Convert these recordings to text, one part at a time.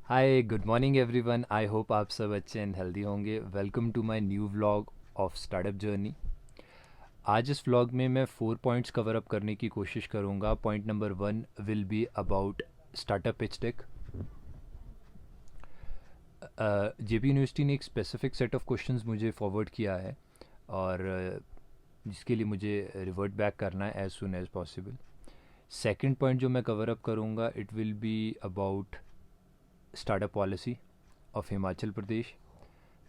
Hi good morning everyone. I hope आप सब अच्छे एंड हेल्दी होंगे। Welcome to my new vlog of startup journey. आज इस व्लॉग में मैं 4 पॉइंट्स कवर अप करने की कोशिश करूंगा। Point number 1 will be about startup pitch deck. JP university ने एक स्पेसिफिक सेट ऑफ क्वेश्चंस मुझे फॉरवर्ड किया है और जिसके लिए मुझे रिवर्ट बैक करना है as soon as possible. Second point जो मैं कवर अप करूंगा it will be about startup policy of Himachal Pradesh.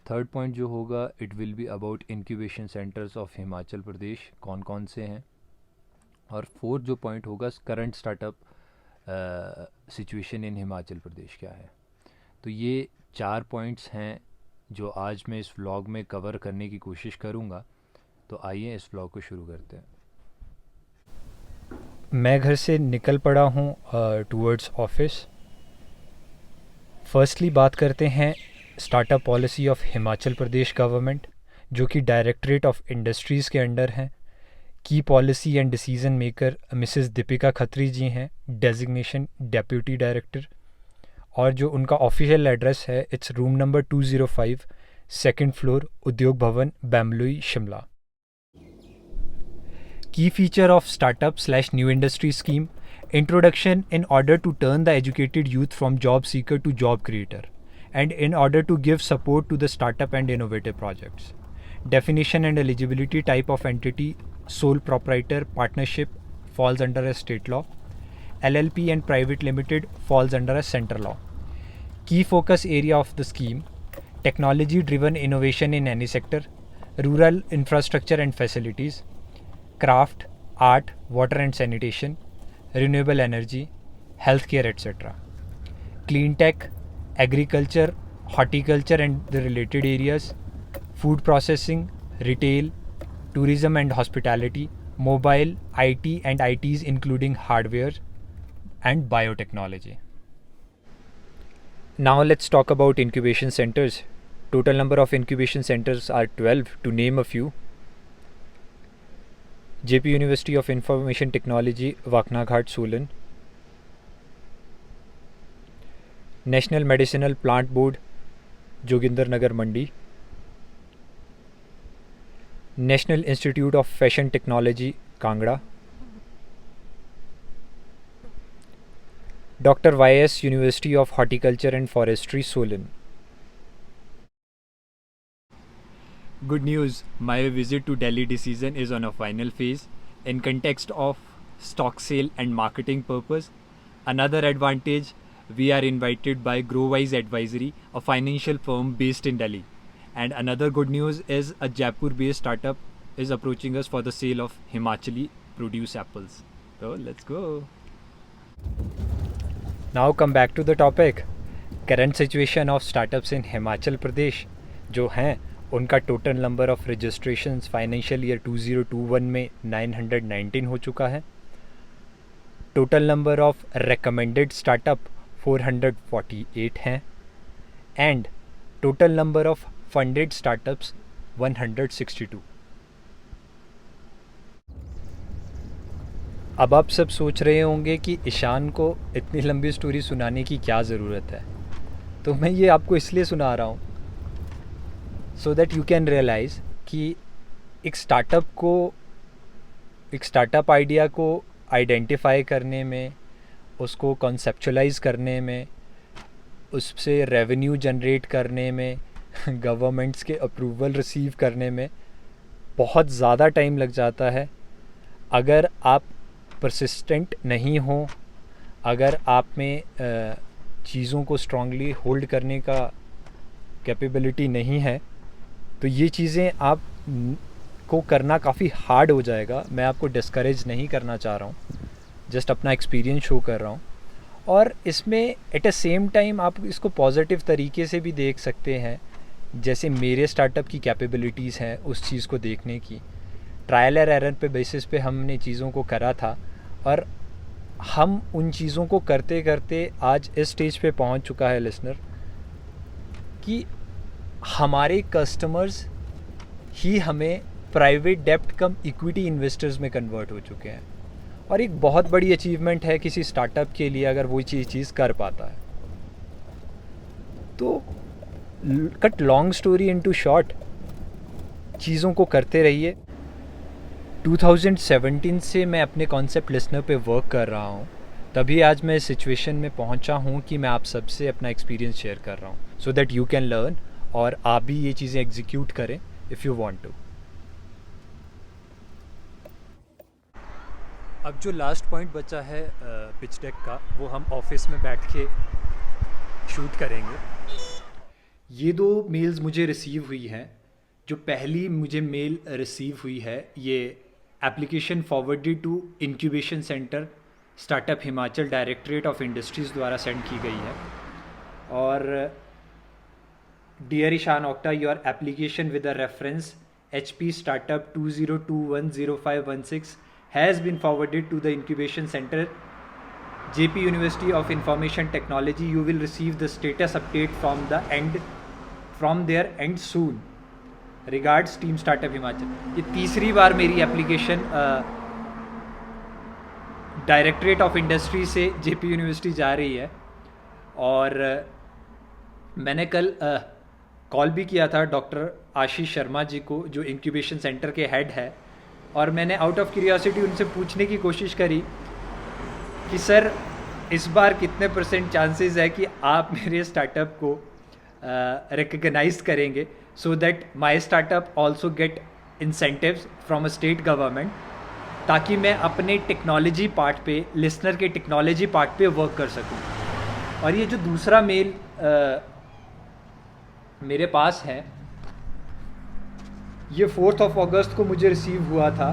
Third point जो होगा it will be about incubation centres of Himachal Pradesh, कौन कौन से हैं। और फोर्थ जो पॉइंट होगा current startup situation in Himachal Pradesh क्या है। तो ये 4 पॉइंट्स हैं जो आज मैं इस व्लॉग में कवर करने की कोशिश करूँगा। तो आइए इस व्लॉग को शुरू करते हैं। मैं घर से निकल पड़ा हूँ टूवर्ड्स ऑफिस। फर्स्टली बात करते हैं startup policy of Himachal Pradesh government, जो कि डायरेक्टरेट ऑफ इंडस्ट्रीज़ के अंडर हैं। Key policy and decision maker Mrs Deepika Khatri ji हैं, डेजिग्नेशन डेप्यूटी डायरेक्टर। और जो उनका ऑफिशियल एड्रेस है it's room number 205, second floor, Udyog Bhawan, Bemloe, Shimla. Key feature of startup slash new industry scheme: introduction in order to turn the educated youth from job seeker to job creator, and in order to give support to the startup and innovative projects. Definition and eligibility: type of entity, sole proprietor, partnership falls under a state law. LLP and private limited falls under a center law. Key focus area of the scheme: technology driven innovation in any sector, rural infrastructure and facilities, craft, art, water and sanitation, renewable energy, healthcare, etc. Clean tech, agriculture, horticulture and the related areas, food processing, retail, tourism and hospitality, mobile, IT and ITs including hardware, and biotechnology. Now let's talk about incubation centers. Total number of incubation centers are 12 to name a few. JP University of Information Technology, Vaknaghat, Solan. National Medicinal Plant Board, Joginder Nagar, Mandi. National Institute of Fashion Technology, Kangra. Dr. YS University of Horticulture and Forestry, Solan. Good news, my visit to Delhi decision is on a final phase. In context of stock sale and marketing purpose, another advantage, we are invited by Growwise Advisory, a financial firm based in Delhi. And another good news is a Jaipur based startup is approaching us for the sale of Himachali produce apples. So let's go. Now come back to the topic. Current situation of startups in Himachal Pradesh जो हैं उनका total number of registrations financial year 2021 में 919 हो चुका है। Total number of recommended startup 448 हैं and total number of funded startups 162। अब आप सब सोच रहे होंगे कि ईशान को इतनी लंबी स्टोरी सुनाने की क्या ज़रूरत है, तो मैं ये आपको इसलिए सुना रहा हूँ so that you can realise कि एक स्टार्टअप आइडिया को आइडेंटिफाई करने में, उसको कॉन्सेप्चुलाइज करने में, उससे रेवेन्यू जनरेट करने में, गवर्नमेंट्स के अप्रूवल रिसीव करने में बहुत ज़्यादा टाइम लग जाता है। अगर आप परसिस्टेंट नहीं हो, अगर आप में चीज़ों को स्ट्रांगली होल्ड करने का कैपेबिलिटी नहीं है, तो ये चीज़ें आप को करना काफ़ी हार्ड हो जाएगा। मैं आपको डिस्करेज नहीं करना चाह रहा हूँ, जस्ट अपना एक्सपीरियंस शो कर रहा हूँ। और इसमें एट अ सेम टाइम आप इसको पॉजिटिव तरीके से भी देख सकते हैं, जैसे मेरे स्टार्टअप की कैपेबिलिटीज़ हैं उस चीज़ को देखने की। ट्रायल एंड एरर पे बेसिस पे हमने चीज़ों को करा था और हम उन चीज़ों को करते करते आज इस स्टेज पे पहुँच चुका है लिसनर कि हमारे कस्टमर्स ही हमें प्राइवेट डेप्ट कम इक्विटी इन्वेस्टर्स में कन्वर्ट हो चुके हैं। और एक बहुत बड़ी अचीवमेंट है किसी स्टार्टअप के लिए अगर वो चीज़ कर पाता है। तो cut long story into short, चीज़ों को करते रहिए। 2017 से मैं अपने कॉन्सेप्ट लिसनर पे वर्क कर रहा हूँ, तभी आज मैं इस सिचुएशन में पहुँचा हूँ कि मैं आप सबसे अपना एक्सपीरियंस शेयर कर रहा हूँ, so that you can learn और आप भी ये चीज़ें एग्जीक्यूट करें इफ़ यू वांट टू। अब जो लास्ट पॉइंट बचा है पिच डेक का, वो हम ऑफिस में बैठ के शूट करेंगे। ये 2 मेल्स मुझे रिसीव हुई हैं। जो पहली मुझे मेल रिसीव हुई है, ये application forwarded to incubation centre startup Himachal directorate of industries द्वारा सेंड की गई है। और dear Ishan Okta, your application with the reference HP startup 20210516 has been forwarded to the incubation center JP University of Information Technology. You will receive the status update from their end soon. Regards Team Startup Himachal. ये तीसरी बार मेरी application directorate of industry से JP university जा रही है। और मैंने कल कॉल भी किया था डॉक्टर आशीष शर्मा जी को, जो इंक्यूबेशन सेंटर के हेड है, और मैंने आउट ऑफ क्यूरियोसिटी उनसे पूछने की कोशिश करी कि सर इस बार कितने % चांसेस है कि आप मेरे स्टार्टअप को रिकग्नाइज करेंगे, so that my startup also get incentives from a state government, ताकि मैं अपने टेक्नोलॉजी पार्ट पे, लिसनर के टेक्नोलॉजी पार्ट पे वर्क कर सकूं। और ये जो दूसरा मेल मेरे पास है, ये 4th of August को मुझे रिसीव हुआ था।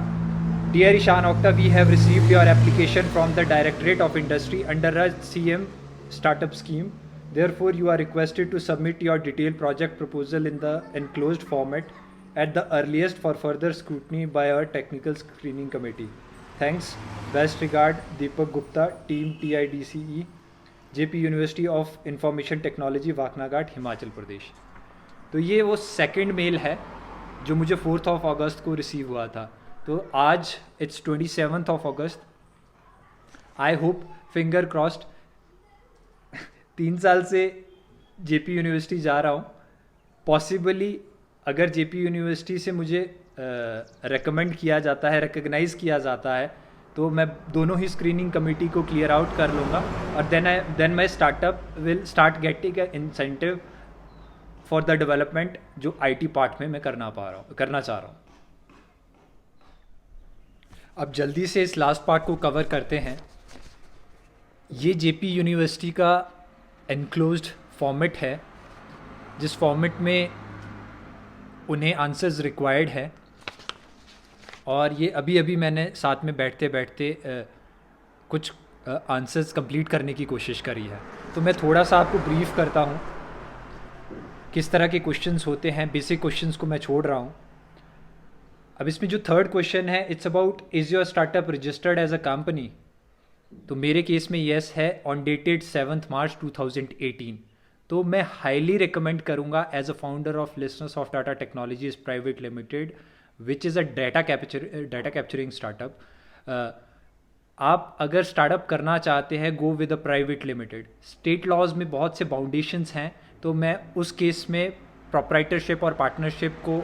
Dear Ishan Okta, we have received your application from the directorate of industry under a CM startup scheme. Therefore, you are requested to submit your detailed project proposal in the enclosed format at the earliest for further scrutiny by our technical screening committee. Thanks. Best regard, Deepak Gupta, Team TIDCE, JP University of Information Technology, Waknaghat, Himachal Pradesh. तो ये वो second mail है जो मुझे 4th of August को receive हुआ था। तो आज it's 27th of August। I hope, finger crossed, 3 साल से JP यूनिवर्सिटी जा रहा हूँ। पॉसिबली अगर JP यूनिवर्सिटी से मुझे रेकमेंड किया जाता है, रिकग्नाइज़ किया जाता है, तो मैं दोनों ही स्क्रीनिंग कमेटी को क्लियर आउट कर लूँगा, और then my startup will start getting a incentive for the development जो IT पार्ट में मैं करना चाह रहा हूँ। अब जल्दी से इस लास्ट पार्ट को कवर करते हैं। ये JP यूनिवर्सिटी का एनक्लोज्ड फॉर्मेट है, जिस फॉर्मेट में उन्हें आंसर्स रिक्वायर्ड है, और ये अभी मैंने साथ में बैठते बैठते कुछ आंसर्स कंप्लीट करने की कोशिश करी है। तो मैं थोड़ा सा आपको ब्रीफ करता हूँ किस तरह के क्वेश्चंस होते हैं। बेसिक क्वेश्चंस को मैं छोड़ रहा हूँ। अब इसमें जो थर्ड क्वेश्चन है, it's about is your startup registered as a company. तो मेरे केस में येस है, ऑन डेटेड 7th March 2018। तो मैं हाईली रिकमेंड करूँगा as a founder of listeners of data technologies private limited, which is a data capturing startup. आप अगर startup करना चाहते हैं, go with a private limited. State laws में बहुत से बाउंडेशंस हैं, तो मैं उस केस में प्रोप्राइटरशिप और पार्टनरशिप को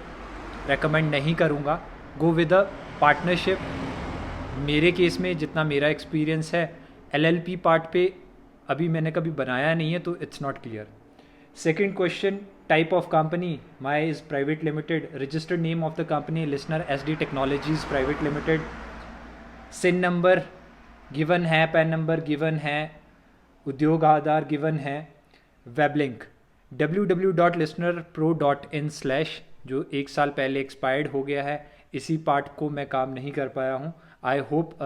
रेकमेंड नहीं करूँगा। गो विद अ पार्टनरशिप। मेरे केस में जितना मेरा एक्सपीरियंस है, LLP पार्ट पे अभी मैंने कभी बनाया नहीं है, तो it's not clear. Second question, type of company, my is private limited. Registered name of the company, listener SD technologies private limited. CIN number given है, पैन नंबर गिवन है, उद्योग आधार गिवन है। वेब लिंक www.listenerpro.in/ जो 1 साल पहले expired हो गया है। इसी पार्ट को मैं काम नहीं कर पाया हूँ। I hope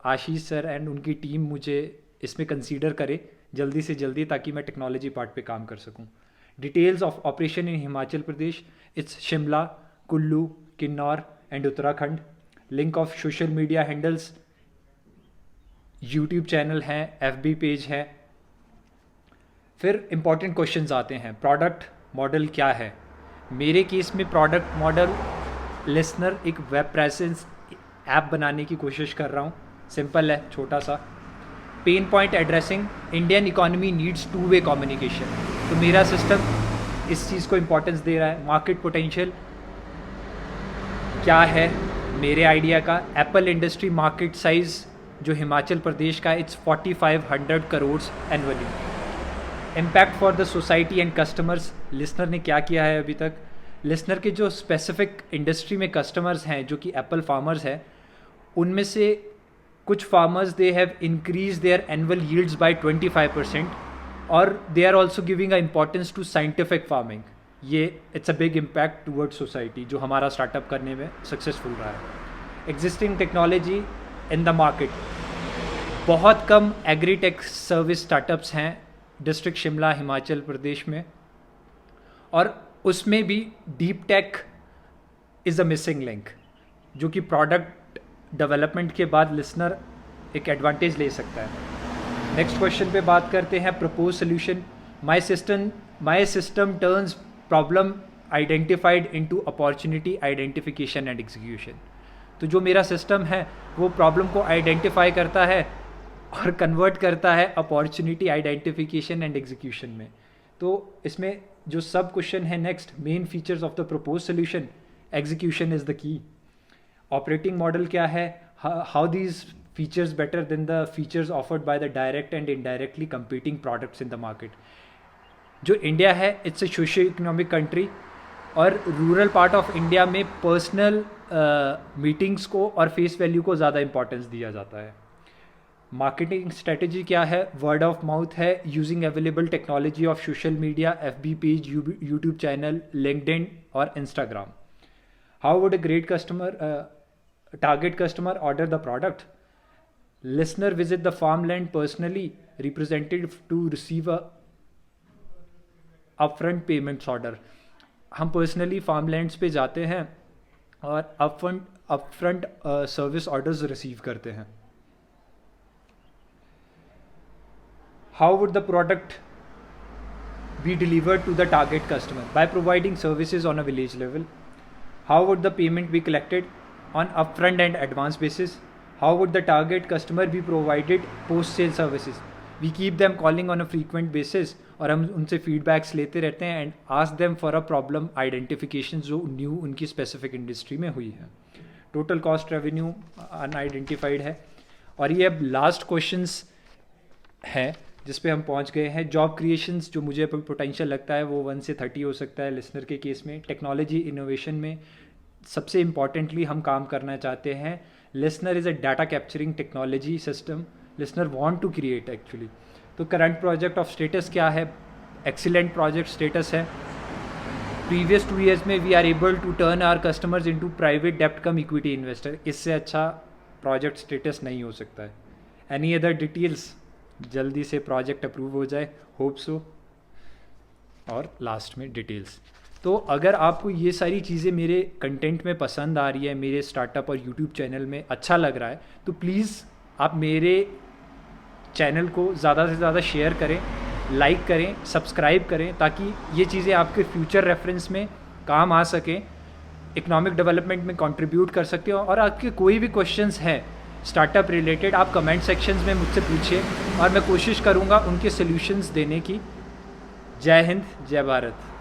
Ashish sir and उनकी टीम मुझे इसमें कंसीडर करे जल्दी से जल्दी, ताकि मैं टेक्नोलॉजी पार्ट पे काम कर सकूँ। Details of operation in Himachal Pradesh, it's Shimla, Kullu, Kinnaur and Uttarakhand. Link of social media handles, YouTube channel हैं, FB पेज है। फिर इंपॉर्टेंट क्वेश्चंस आते हैं। प्रोडक्ट मॉडल क्या है? मेरे केस में प्रोडक्ट मॉडल लिसनर एक वेब प्रेजेंस ऐप बनाने की कोशिश कर रहा हूँ। सिंपल है, छोटा सा। Pain point addressing, Indian economy needs two way communication. तो मेरा सिस्टम इस चीज़ को इम्पोर्टेंस दे रहा है। मार्केट पोटेंशियल क्या है मेरे आइडिया का, एप्पल इंडस्ट्री मार्केट साइज़ जो हिमाचल प्रदेश का, it's 4500 crore annually. Impact for the society and customers, listener ने क्या किया है अभी तक, लिसनर के जो स्पेसिफिक इंडस्ट्री में कस्टमर्स हैं जो कि एप्पल फार्मर्स हैं, उनमें से कुछ farmers they have increase their annual yields by 25% और they are also giving a importance to scientific farming. ये it's a big impact toward society जो हमारा स्टार्टअप करने में सक्सेसफुल रहा है। Existing technology in the market, बहुत कम एग्रीटेक सर्विस स्टार्टअप्स हैं डिस्ट्रिक्ट शिमला हिमाचल प्रदेश में, और उसमें भी deep tech is a missing link, जो कि प्रोडक्ट डेवलपमेंट के बाद लिसनर एक एडवांटेज ले सकता है। नेक्स्ट क्वेश्चन पे बात करते हैं propose solution. My system turns problem identified into opportunity identification and execution. तो जो मेरा सिस्टम है वो प्रॉब्लम को आइडेंटिफाई करता है और कन्वर्ट करता है अपॉर्चुनिटी आइडेंटिफिकेशन एंड एग्जीक्यूशन में। तो इसमें जो सब क्वेश्चन है next, main features of the propose solution, execution is the key. Operating model क्या है, how these features better than the features offered by the direct and indirectly competing products in the market. जो India है it's a socio economic country, और rural part of India में personal meetings को और face value को ज़्यादा importance दिया जाता है। मार्केटिंग स्ट्रेटजी क्या है, वर्ड ऑफ माउथ है, using available technology of social media, FB page, YouTube channel, LinkedIn और Instagram. How would a great customer target customer order the product, listener visit the farm land personally represented to receive a upfront payments order. हम personally farm lands पे जाते हैं और upfront service orders receive करते हैं। How would the product be delivered to the target customer? By providing services on a village level. How would the payment be collected? On upfront and advance basis. How would the target customer be provided post-sale services? We keep them calling on a frequent basis और हम उनसे feedbacks लेते रहते हैं and ask them for a problem identification जो new उनकी specific industry में हुई है। टोटल कॉस्ट रेवेन्यू अनआइडेंटिफाइड है। और ये अब लास्ट क्वेश्चंस है जिस पे हम पहुंच गए हैं। जॉब क्रिएशंस जो मुझे पोटेंशियल लगता है वो 1 से 30 हो सकता है लिसनर के केस में। टेक्नोलॉजी इनोवेशन में सबसे इम्पॉर्टेंटली हम काम करना चाहते हैं, listener is a data capturing technology system listener want to create actually. तो करंट प्रोजेक्ट ऑफ स्टेटस क्या है, एक्सीलेंट प्रोजेक्ट स्टेटस है। प्रीवियस 2 years में we are able to turn our customers into private डेप्ट कम इक्विटी इन्वेस्टर। इससे अच्छा project status नहीं हो सकता है। एनी अदर डिटेल्स, जल्दी से प्रोजेक्ट अप्रूव हो जाए, होप सो। और लास्ट में डिटेल्स। तो अगर आपको ये सारी चीज़ें मेरे कंटेंट में पसंद आ रही है, मेरे स्टार्टअप और यूट्यूब चैनल में अच्छा लग रहा है, तो प्लीज़ आप मेरे चैनल को ज़्यादा से ज़्यादा शेयर करें, लाइक करें, सब्सक्राइब करें, ताकि ये चीज़ें आपके फ्यूचर रेफरेंस में काम आ सकें, इकोनॉमिक डेवलपमेंट में कंट्रीब्यूट कर सकते हो। और आपके कोई भी क्वेश्चंस हैं स्टार्टअप रिलेटेड, आप कमेंट सेक्शंस में मुझसे पूछिए और मैं कोशिश करूँगा उनके सॉल्यूशंस देने की। जय हिंद, जय भारत।